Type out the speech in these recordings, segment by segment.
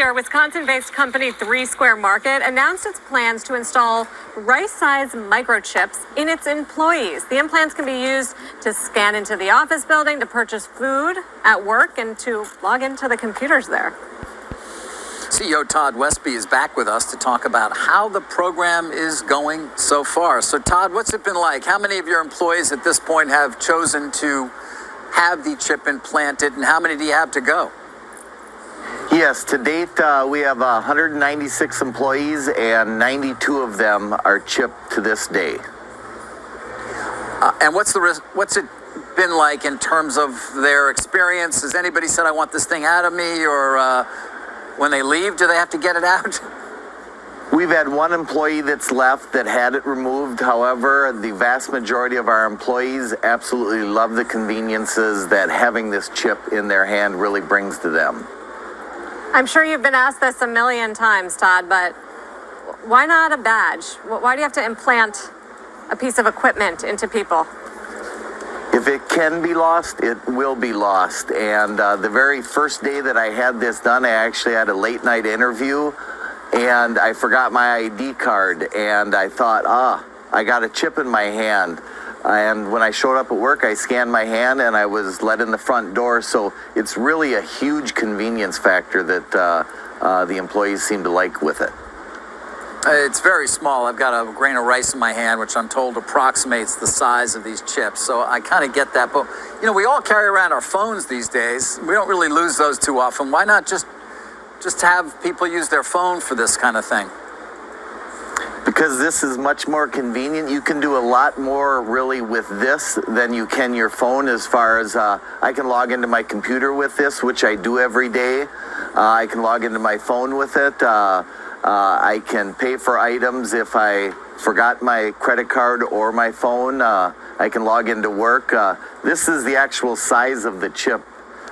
year, Wisconsin-based company 3 Square Market announced its plans to install rice-sized microchips in its employees. The implants can be used to scan into the office building, to purchase food at work, and to log into the computers there. CEO Todd Westby is back with us to talk about how the program is going so far. So Todd, what's it been like? How many of your employees at this point have chosen to have the chip implanted, and how many do you have to go? Yes, to date we have 196 employees and 92 of them are chipped to this day. And what's it been like in terms of their experience? Has anybody said, I want this thing out of me, or when they leave, do they have to get it out? We've had one employee that's left that had it removed. However, the vast majority of our employees absolutely love the conveniences that having this chip in their hand really brings to them. I'm sure you've been asked this a million times, Todd, but why not a badge? Why do you have to implant a piece of equipment into people? If it can be lost, it will be lost. And the very first day that I had this done, I actually had a late night interview and I forgot my ID card, and I thought, I got a chip in my hand. And when I showed up at work, I scanned my hand and I was let in the front door. So it's really a huge convenience factor that the employees seem to like with it. It's very small. I've got a grain of rice in my hand, which I'm told approximates the size of these chips. So I kind of get that. But, we all carry around our phones these days. We don't really lose those too often. Why not just have people use their phone for this kind of thing? Because this is much more convenient. You can do a lot more really with this than you can your phone, as far as I can log into my computer with this, which I do every day. I can log into my phone with it. I can pay for items if I forgot my credit card or my phone. I can log into work. This is the actual size of the chip.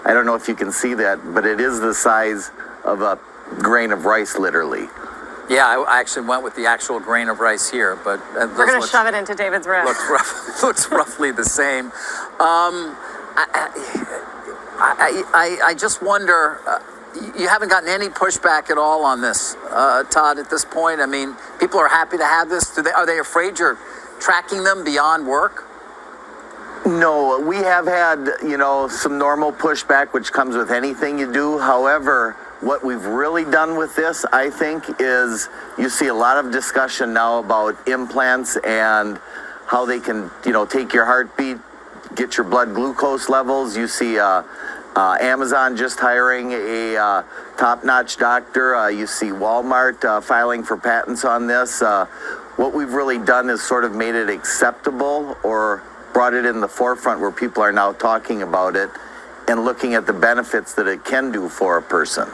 I don't know if you can see that, but it is the size of a grain of rice, literally. Yeah, I actually went with the actual grain of rice here, but we're going to shove it into David's wrist. Looks roughly the same. I just wonder, you haven't gotten any pushback at all on this, Todd, at this point? I mean, people are happy to have this. Are they afraid you're tracking them beyond work? No, we have had, some normal pushback, which comes with anything you do. However, what we've really done with this, I think, is you see a lot of discussion now about implants and how they can, take your heartbeat, get your blood glucose levels. You see Amazon just hiring a top-notch doctor. You see Walmart filing for patents on this. What we've really done is sort of made it acceptable, or brought it in the forefront where people are now talking about it and looking at the benefits that it can do for a person.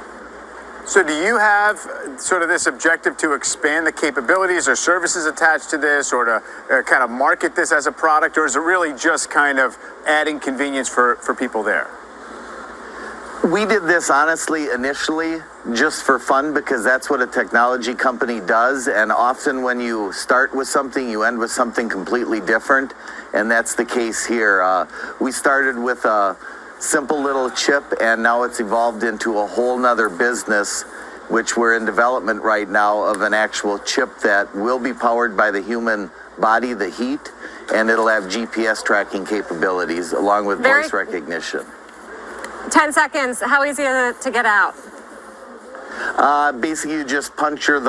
So do you have sort of this objective to expand the capabilities or services attached to this, or to kind of market this as a product, or is it really just kind of adding convenience for people there? We did this honestly initially just for fun, because that's what a technology company does, and often when you start with something you end with something completely different, and that's the case here. We started with a simple little chip, and now it's evolved into a whole nother business, which we're in development right now, of an actual chip that will be powered by the human body, the heat, and it'll have GPS tracking capabilities along with voice recognition. 10 seconds. How easy is it to get out? Basically, you just puncture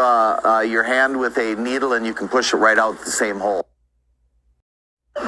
your hand with a needle and you can push it right out the same hole.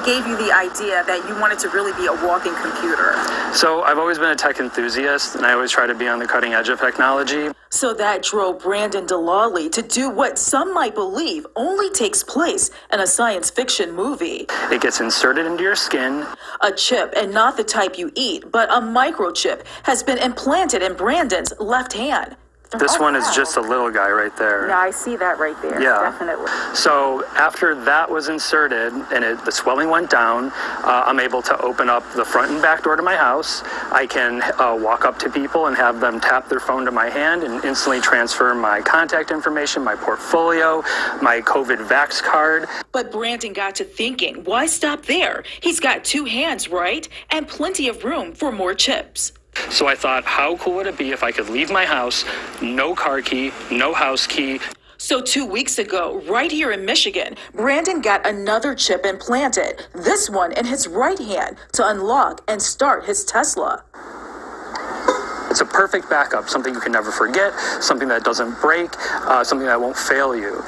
Gave you the idea that you wanted to really be a walking computer? So I've always been a tech enthusiast, and I always try to be on the cutting edge of technology. So that drove Brandon Delali to do what some might believe only takes place in a science fiction movie. It gets inserted into your skin. A chip, and not the type you eat, but a microchip, has been implanted in Brandon's left hand. This one is just a little guy right there. Yeah, I see that right there. Yeah. Definitely. So after that was inserted and the swelling went down, I'm able to open up the front and back door to my house. I can walk up to people and have them tap their phone to my hand and instantly transfer my contact information, my portfolio, my COVID vax card. But Brandon got to thinking, why stop there? He's got two hands, right? And plenty of room for more chips. So I thought, how cool would it be if I could leave my house, no car key, no house key. So 2 weeks ago, right here in Michigan, Brandon got another chip implanted, this one in his right hand, to unlock and start his Tesla. It's a perfect backup, something you can never forget, something that doesn't break, something that won't fail you.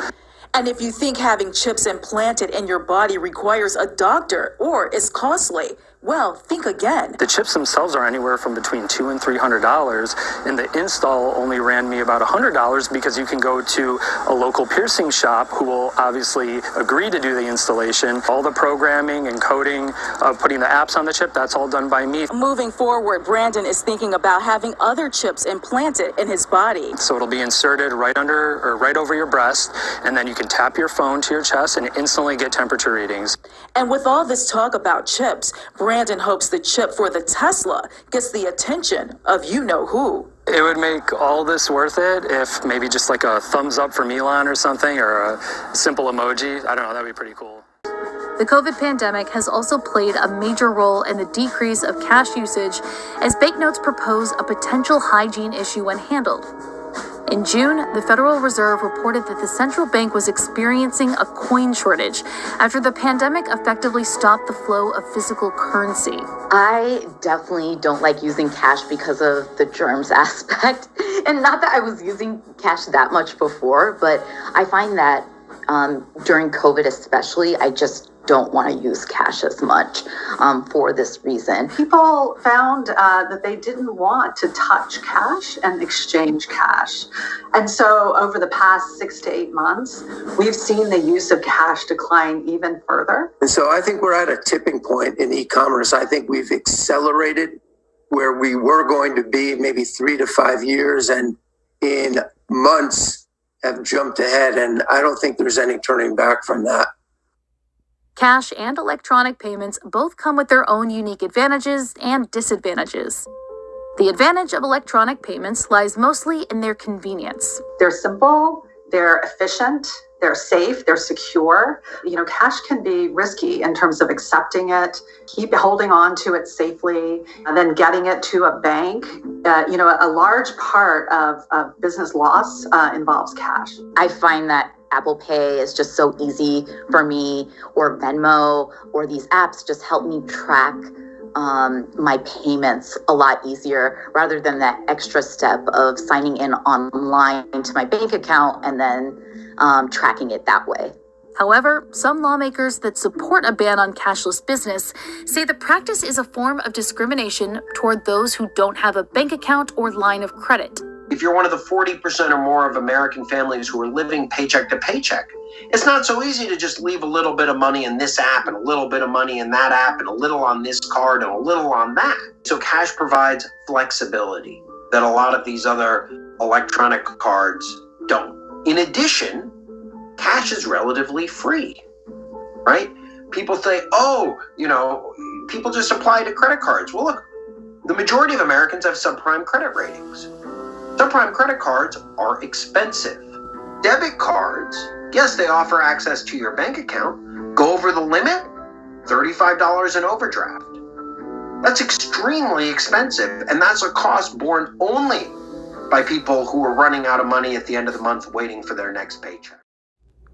And if you think having chips implanted in your body requires a doctor or is costly, well, think again. The chips themselves are anywhere from between $200 and $300, and the install only ran me about $100 because you can go to a local piercing shop who will obviously agree to do the installation. All the programming and coding of putting the apps on the chip, that's all done by me. Moving forward, Brandon is thinking about having other chips implanted in his body. So it'll be inserted right under or right over your breast, and then you can tap your phone to your chest and instantly get temperature readings. And with all this talk about chips, Brandon hopes the chip for the Tesla gets the attention of you-know-who. It would make all this worth it if maybe just like a thumbs up from Elon or something, or a simple emoji. I don't know, that'd be pretty cool. The COVID pandemic has also played a major role in the decrease of cash usage, as banknotes propose a potential hygiene issue when handled. In June, the Federal Reserve reported that the central bank was experiencing a coin shortage after the pandemic effectively stopped the flow of physical currency. I definitely don't like using cash because of the germs aspect. And not that I was using cash that much before, but I find that during COVID especially, I just don't want to use cash as much for this reason. People found that they didn't want to touch cash and exchange cash. And so over the past 6 to 8 months, we've seen the use of cash decline even further. And so I think we're at a tipping point in e-commerce. I think we've accelerated where we were going to be maybe 3 to 5 years, and in months have jumped ahead. And I don't think there's any turning back from that. Cash and electronic payments both come with their own unique advantages and disadvantages. The advantage of electronic payments lies mostly in their convenience. They're simple, they're efficient, they're safe, they're secure. You know, cash can be risky in terms of accepting it, keep holding on to it safely, and then getting it to a bank. A large part of business loss involves cash. I find that Apple Pay is just so easy for me, or Venmo, or these apps just help me track my payments a lot easier, rather than that extra step of signing in online to my bank account and then tracking it that way. However, some lawmakers that support a ban on cashless business say the practice is a form of discrimination toward those who don't have a bank account or line of credit. If you're one of the 40% or more of American families who are living paycheck to paycheck, it's not so easy to just leave a little bit of money in this app and a little bit of money in that app and a little on this card and a little on that. So cash provides flexibility that a lot of these other electronic cards don't. In addition, cash is relatively free, right? People say, people just apply to credit cards. Well, look, the majority of Americans have subprime credit ratings. Subprime credit cards are expensive. Debit cards, yes, they offer access to your bank account. Go over the limit, $35 in overdraft. That's extremely expensive, and that's a cost borne only by people who are running out of money at the end of the month waiting for their next paycheck.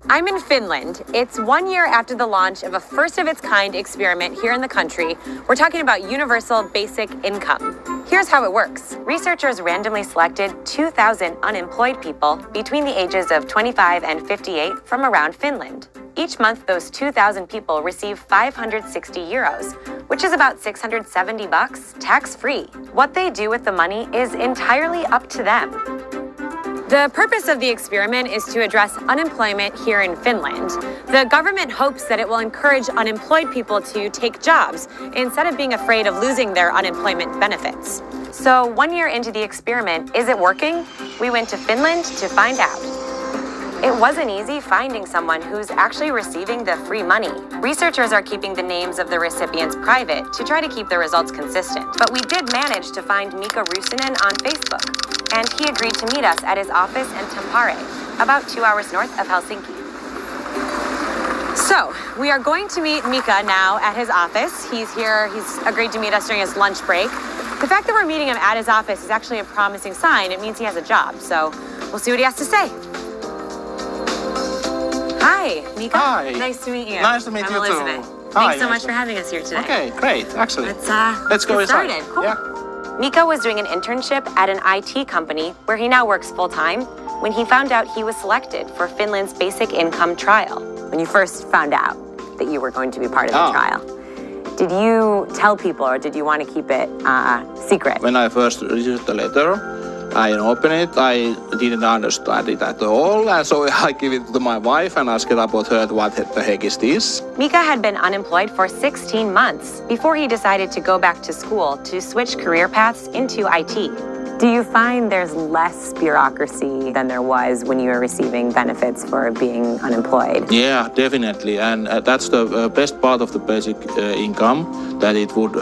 I'm in Finland. It's 1 year after the launch of a first-of-its-kind experiment here in the country. We're talking about universal basic income. Here's how it works. Researchers randomly selected 2,000 unemployed people between the ages of 25 and 58 from around Finland. Each month, those 2,000 people receive 560 euros, which is about $670, tax-free. What they do with the money is entirely up to them. The purpose of the experiment is to address unemployment here in Finland. The government hopes that it will encourage unemployed people to take jobs instead of being afraid of losing their unemployment benefits. So 1 year into the experiment, is it working? We went to Finland to find out. It wasn't easy finding someone who's actually receiving the free money. Researchers are keeping the names of the recipients private to try to keep the results consistent. But we did manage to find Mika Rusinen on Facebook, and he agreed to meet us at his office in Tampere, about 2 hours north of Helsinki. So, we are going to meet Mika now at his office. He's here, he's agreed to meet us during his lunch break. The fact that we're meeting him at his office is actually a promising sign. It means he has a job, so we'll see what he has to say. Hi, Mika. Hi. Nice to meet you. Nice to meet I'm you Elizabeth. too. Thanks so much for having us here today. Okay, great. Actually, Let's go get inside. started. Cool. Yeah. Mika was doing an internship at an IT company where he now works full-time when he found out he was selected for Finland's basic income trial. When you first found out that you were going to be part of the trial, did you tell people or did you want to keep it secret? When I first received the letter, I opened it. I didn't understand it at all, and so I gave it to my wife and asked about her, what the heck is this? Mika had been unemployed for 16 months before he decided to go back to school to switch career paths into IT. Do you find there's less bureaucracy than there was when you were receiving benefits for being unemployed? Yeah, definitely, and that's the best part of the basic income, that it would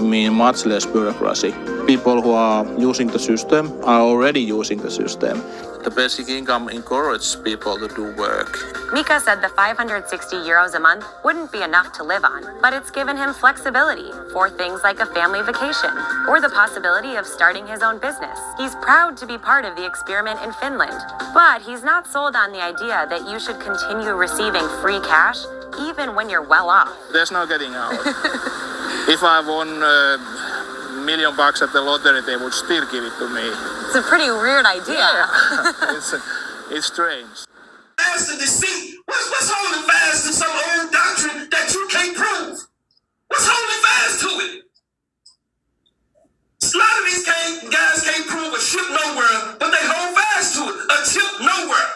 mean much less bureaucracy. People who are using the system are already using the system. The basic income encourages people to do work. Mika said the 560 euros a month wouldn't be enough to live on, but it's given him flexibility for things like a family vacation or the possibility of starting his own business. He's proud to be part of the experiment in Finland, but he's not sold on the idea that you should continue receiving free cash even when you're well off. There's no getting out. If I won $1 million at the lottery, they would still give it to me. It's a pretty weird idea. Yeah. It's strange. Fast to deceit. What's holding fast to some old doctrine that you can't prove? What's holding fast to it? A lot of these guys can't prove a ship nowhere, but they hold fast to it. A chip nowhere.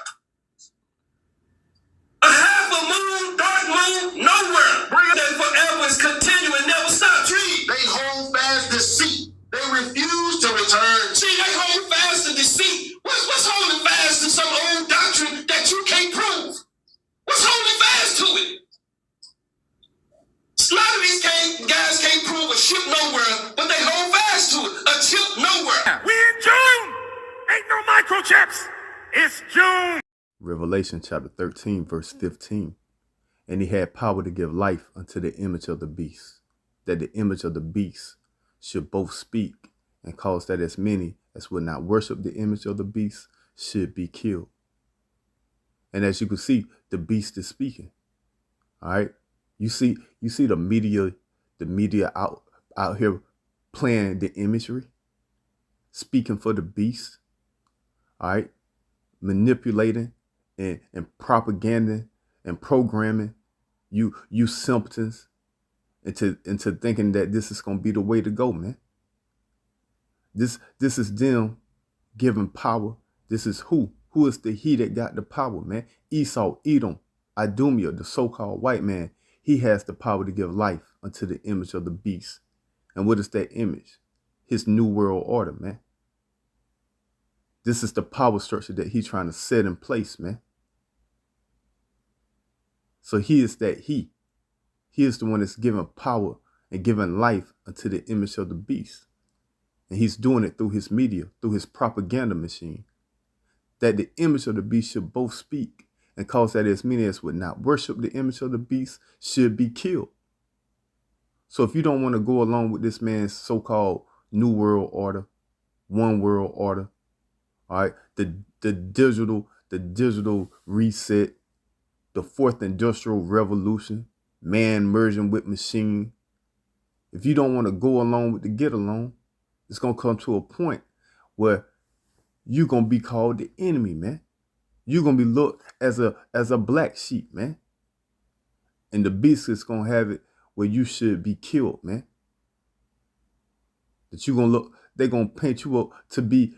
A half a moon, dark moon, nowhere. Bring that forever is continuing, never stop dream. They hold fast deceit. They refuse to return. See, they hold fast to deceit. What's holding fast to some old doctrine that you can't prove? What's holding fast to it? A lot of these guys can't prove a ship nowhere, but they hold fast to it. A chip nowhere. We in June! Ain't no microchips! It's June! Revelation chapter 13, verse 15. And he had power to give life unto the image of the beast, that the image of the beast should both speak and cause that as many as would not worship the image of the beast should be killed. And as you can see, the beast is speaking. All right. You see the media out here playing the imagery, speaking for the beast. All right. Manipulating and propaganda and programming you simpletons into thinking that this is gonna be the way to go, man. This is them giving power. This is who is the he that got the power, man. Esau, Edom, Idumea, the so-called white man. He has the power to give life unto the image of the beast. And what is that image? His new world order, man. This is the power structure that he's trying to set in place, man. So he is that he. He is the one that's giving power and giving life unto the image of the beast. And he's doing it through his media, through his propaganda machine. That the image of the beast should both speak and cause that as many as would not worship the image of the beast should be killed. So if you don't want to go along with this man's so-called new world order, one world order, all right, the digital reset, the fourth industrial revolution, man merging with machine. If you don't want to go along with the get along, it's going to come to a point where you're going to be called the enemy, man. You're going to be looked as a black sheep, man. And the beast is going to have it where you should be killed, man. That you're going to look, they're going to paint you up to be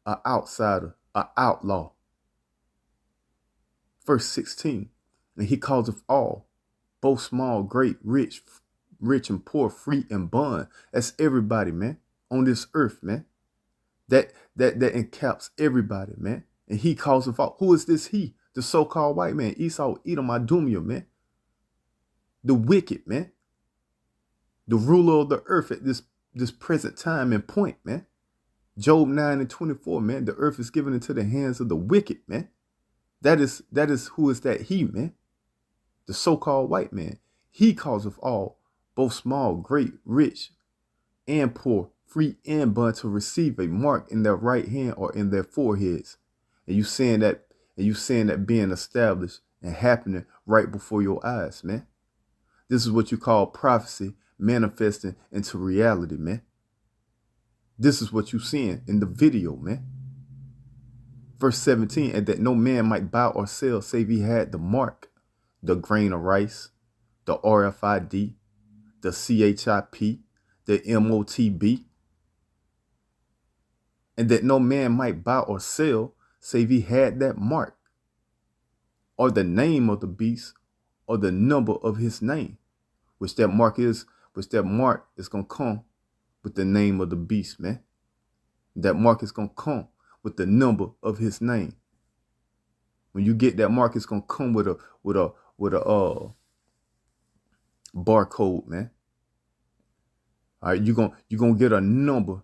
an outsider, an outlaw. Verse 16, and he calls of all, both small, great, rich and poor, free and bond. That's everybody, man, on this earth, man. That encaps everybody, man. And he calls of all. Who is this he? The so-called white man, Esau, Edom, Idumea, man. The wicked, man. The ruler of the earth at this present time and point, man. Job 9:24, man. The earth is given into the hands of the wicked, man. That is who is that he, man. The so-called white man. He calls of all, both small, great, rich, and poor, free and bond to receive a mark in their right hand or in their foreheads. And you saying that being established and happening right before your eyes, man. This is what you call prophecy manifesting into reality, man. This is what you seeing in the video, man. Verse 17, and that no man might buy or sell save he had the mark, the grain of rice, the RFID, the CHIP, the MOTB, and that no man might buy or sell save he had that mark, or the name of the beast, or the number of his name, which that mark is going to come with the name of the beast, man. That mark is going to come with the number of his name. When you get that mark, it's going to come with a barcode, man. All right, you're going to get a number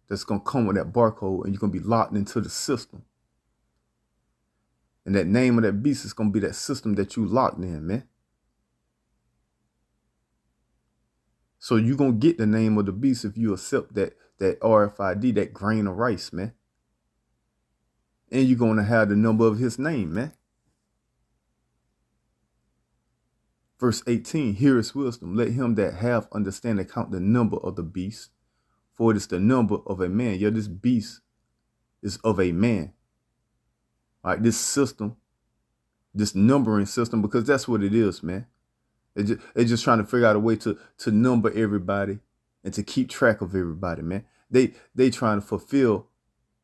that's going to come with that barcode, and you're going to be locked into the system. And that name of that beast is going to be that system that you locked in, man. So you're going to get the name of the beast if you accept that RFID, that grain of rice, man. And you're going to have the number of his name, man. Verse 18, here is wisdom. Let him that have understanding count the number of the beast, for it is the number of a man. Yeah, this beast is of a man. All right, this system, this numbering system, because that's what it is, man. They're just trying to figure out a way to number everybody and to keep track of everybody, man. They trying to fulfill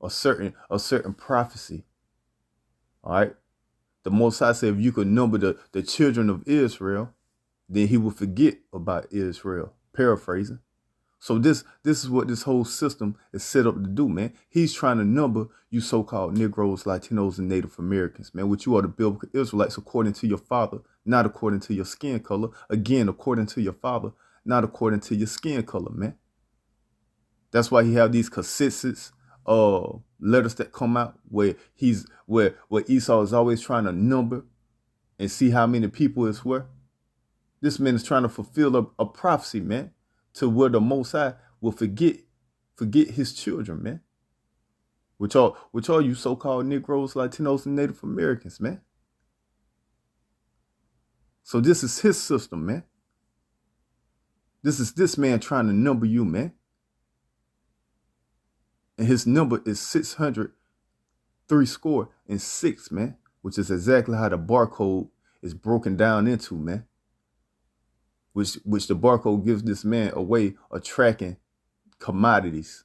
a certain prophecy. All right. The Most High said if you could number the children of Israel, then he will forget about Israel. Paraphrasing. So this is what this whole system is set up to do, man. He's trying to number you so-called Negroes, Latinos, and Native Americans, man, which you are the biblical Israelites according to your father, not according to your skin color. Again, according to your father, not according to your skin color, man. That's why he have these cassettes, letters that come out where Esau is always trying to number and see how many people is where. This man is trying to fulfill a prophecy, man, to where the Most High will forget his children, man. Which are you so-called Negroes, Latinos, and Native Americans, man. So this is his system, man. This is this man trying to number you, man. And his number is 603 man, which is exactly how the barcode is broken down into, man. Which the barcode gives this man a way of tracking commodities,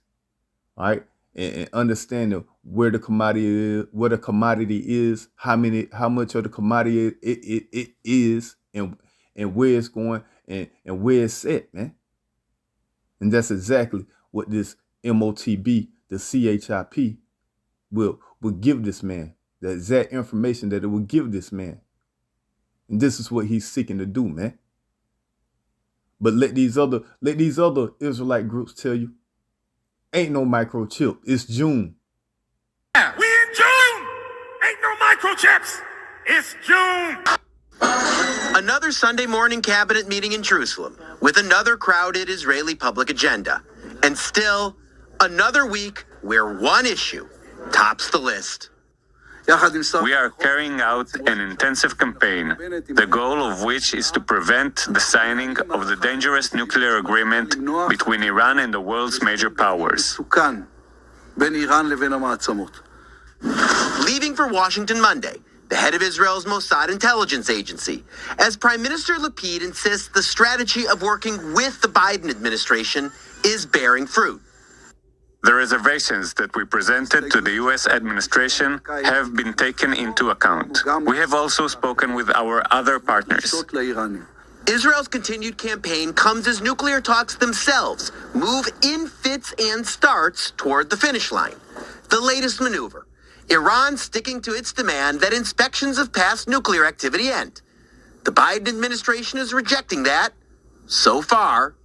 all right, and understanding where the commodity is, how much of the commodity it is, and where it's going and where it's at, man. And that's exactly what this MOTB, the CHIP, will give this man, the exact information that it will give this man. And this is what he's seeking to do, man. But let these other Israelite groups tell you, ain't no microchip. It's June. Yeah, we in June. Ain't no microchips. It's June. Another Sunday morning cabinet meeting in Jerusalem with another crowded Israeli public agenda. And still another week where one issue tops the list. We are carrying out an intensive campaign, the goal of which is to prevent the signing of the dangerous nuclear agreement between Iran and the world's major powers. Leaving for Washington Monday, the head of Israel's Mossad intelligence agency, as Prime Minister Lapid insists the strategy of working with the Biden administration is bearing fruit. The reservations that we presented to the U.S. administration have been taken into account. We have also spoken with our other partners. Israel's continued campaign comes as nuclear talks themselves move in fits and starts toward the finish line. The latest maneuver, Iran sticking to its demand that inspections of past nuclear activity end. The Biden administration is rejecting that so far.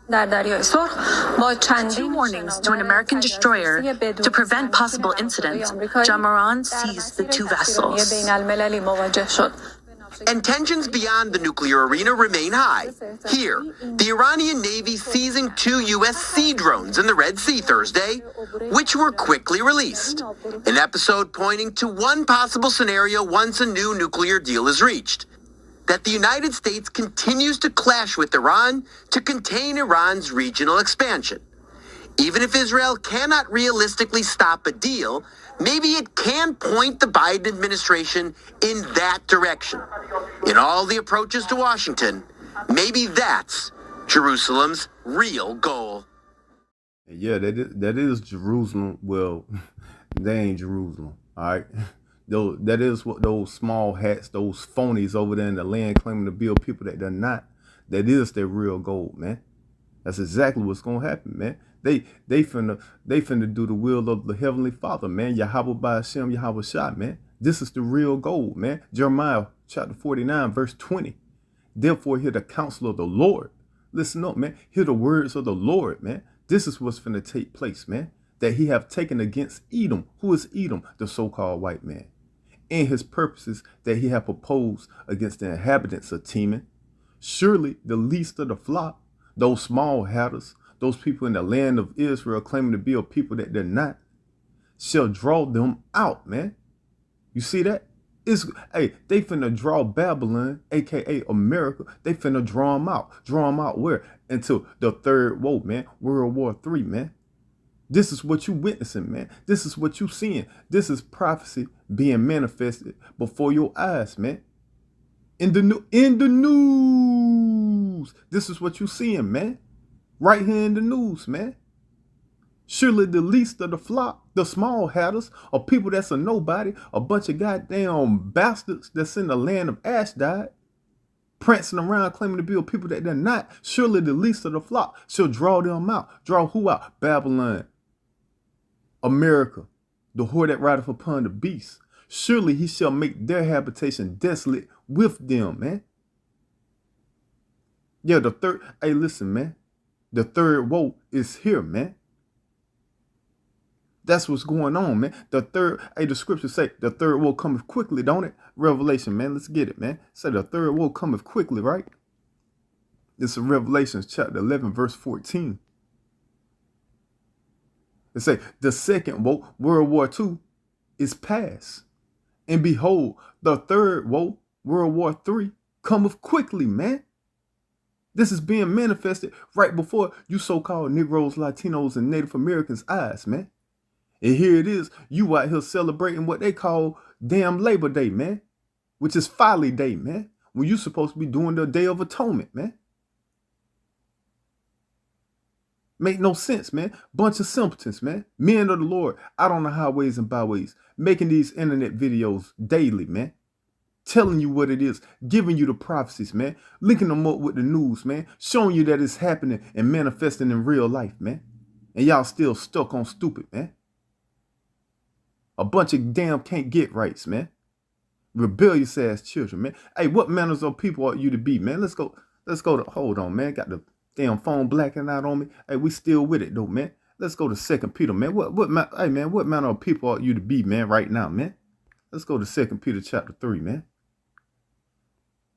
2 warnings to an American destroyer to prevent possible incidents. Jamaran seized the 2 vessels. And tensions beyond the nuclear arena remain high. Here, the Iranian Navy seizing 2 U.S. sea drones in the Red Sea Thursday, which were quickly released. An episode pointing to one possible scenario once a new nuclear deal is reached: that the United States continues to clash with Iran to contain Iran's regional expansion. Even if Israel cannot realistically stop a deal, maybe it can point the Biden administration in that direction. In all the approaches to Washington, maybe that's Jerusalem's real goal. Yeah, that is Jerusalem. Well, they ain't Jerusalem, all right? That is what those small hats, those phonies over there in the land claiming to build people that they're not. That is their real goal, man. That's exactly what's gonna happen, man. They finna do the will of the Heavenly Father, man. Yahweh by Hashem, Yahweh Shah, man. This is the real goal, man. Jeremiah chapter 49, verse 20. Therefore, hear the counsel of the Lord. Listen up, man. Hear the words of the Lord, man. This is what's finna take place, man. That he have taken against Edom. Who is Edom? The so-called white man. And his purposes that he have proposed against the inhabitants of Teman. Surely the least of the flock, those small hatters, those people in the land of Israel claiming to be a people that they're not, shall draw them out, man. You see that? They finna draw Babylon, aka America. They finna draw them out. Draw them out where? Into the third woe, man. World War III, man. This is what you witnessing, man. This is what you seeing. This is prophecy being manifested before your eyes, man. In the news. This is what you seeing, man. Right here in the news, man. Surely the least of the flock, the small hatters, or people that's a nobody, a bunch of goddamn bastards that's in the land of Ashdod, prancing around claiming to be a people that they're not. Surely the least of the flock shall draw them out. Draw who out? Babylon, America, the whore that rideth upon the beast. Surely he shall make their habitation desolate with them, man. Yeah, listen, man. The third woe is here, man. That's what's going on, man. The scriptures say the third woe cometh quickly, don't it? Revelation, man. Let's get it, man. Say the third woe cometh quickly, right? This is Revelation chapter 11, verse 14. It say the second woe, World War II, is past. And behold, the third woe, World War III, cometh quickly, man. This is being manifested right before you so-called Negroes, Latinos, and Native Americans' eyes, man. And here it is, you out here celebrating what they call damn Labor Day, man. Which is Folly Day, man. When you supposed to be doing the Day of Atonement, man. Make no sense, man. Bunch of simpletons, man. Men of the Lord out on the highways and byways, making these internet videos daily, man. Telling you what it is, giving you the prophecies, man. Linking them up with the news, man. Showing you that it's happening and manifesting in real life, man. And y'all still stuck on stupid, man. A bunch of damn can't get rights, man. Rebellious ass children, man. Hey, what manners of people ought you to be, man? Let's go to, hold on, man. Got the damn phone blacking out on me. Hey, we still with it though, man. Let's go to 2 Peter, man. Hey, man, what manner of people ought you to be, man, right now, man? Let's go to 2 Peter chapter 3, man.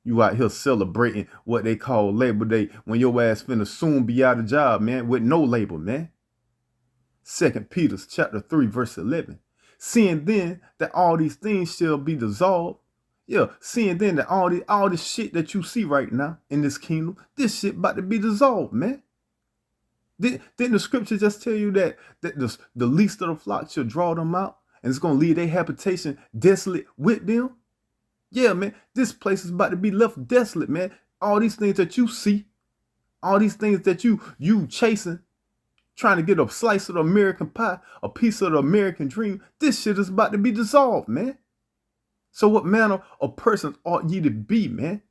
You out here celebrating what they call Labor Day when your ass finna soon be out of job, man, with no labor, man. 2 Peter chapter 3, verse 11. Seeing then that all these things shall be dissolved. Yeah, seeing then that all this shit that you see right now in this kingdom, this shit about to be dissolved, man. Didn't the scripture just tell you that the least of the flock shall draw them out and it's going to leave their habitation desolate with them? Yeah, man, this place is about to be left desolate, man. All these things that you see, all these things that you chasing, trying to get a slice of the American pie, a piece of the American dream, this shit is about to be dissolved, man. So what manner of persons ought ye to be, man?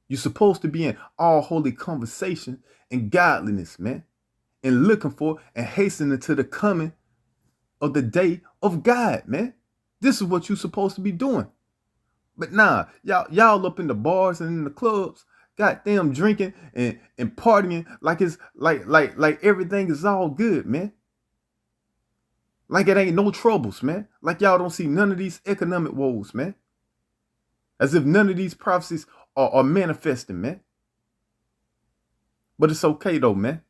You're supposed to be in all holy conversation and godliness, man. And looking for and hastening to the coming of the day of God, man. This is what you're supposed to be doing. But nah, y'all up in the bars and in the clubs, goddamn drinking and partying like it's like everything is all good, man. Like it ain't no troubles, man. Like y'all don't see none of these economic woes, man. As if none of these prophecies are manifesting, man. But it's okay though, man.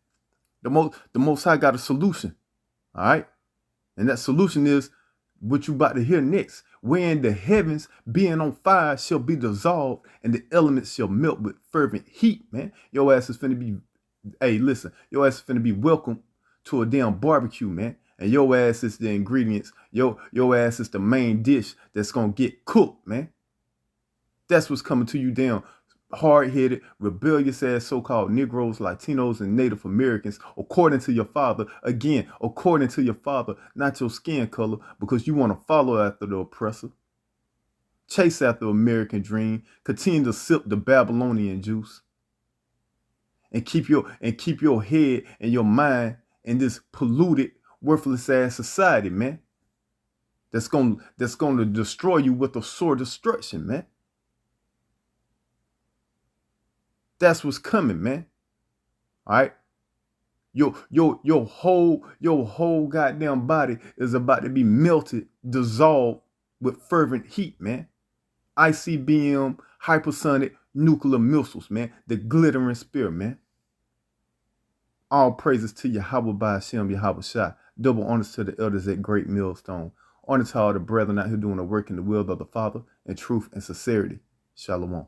The Most High got a solution. All right? And that solution is what you about to hear next. Wherein the heavens being on fire shall be dissolved, and the elements shall melt with fervent heat, man. Your ass is finna be, hey, listen, your ass is finna be welcome to a damn barbecue, man. And your ass is the ingredients. Your ass is the main dish that's gonna get cooked, man. That's what's coming to you, damn hard-headed, rebellious ass so-called Negroes, Latinos, and Native Americans, according to your father. Again, according to your father, not your skin color, because you want to follow after the oppressor. Chase after the American dream. Continue to sip the Babylonian juice. And keep your head and your mind in this polluted, worthless ass society, man. That's gonna destroy you with a sore destruction, man. That's what's coming, man. All right. Your whole goddamn body is about to be melted, dissolved with fervent heat, man. ICBM, hypersonic nuclear missiles, man. The glittering spear, man. All praises to Yahweh by Hashem, Yahweh Shai. Double honors to the elders at Great Millstone. Honor to all the brethren out here doing the work in the will of the Father in truth and sincerity. Shalom.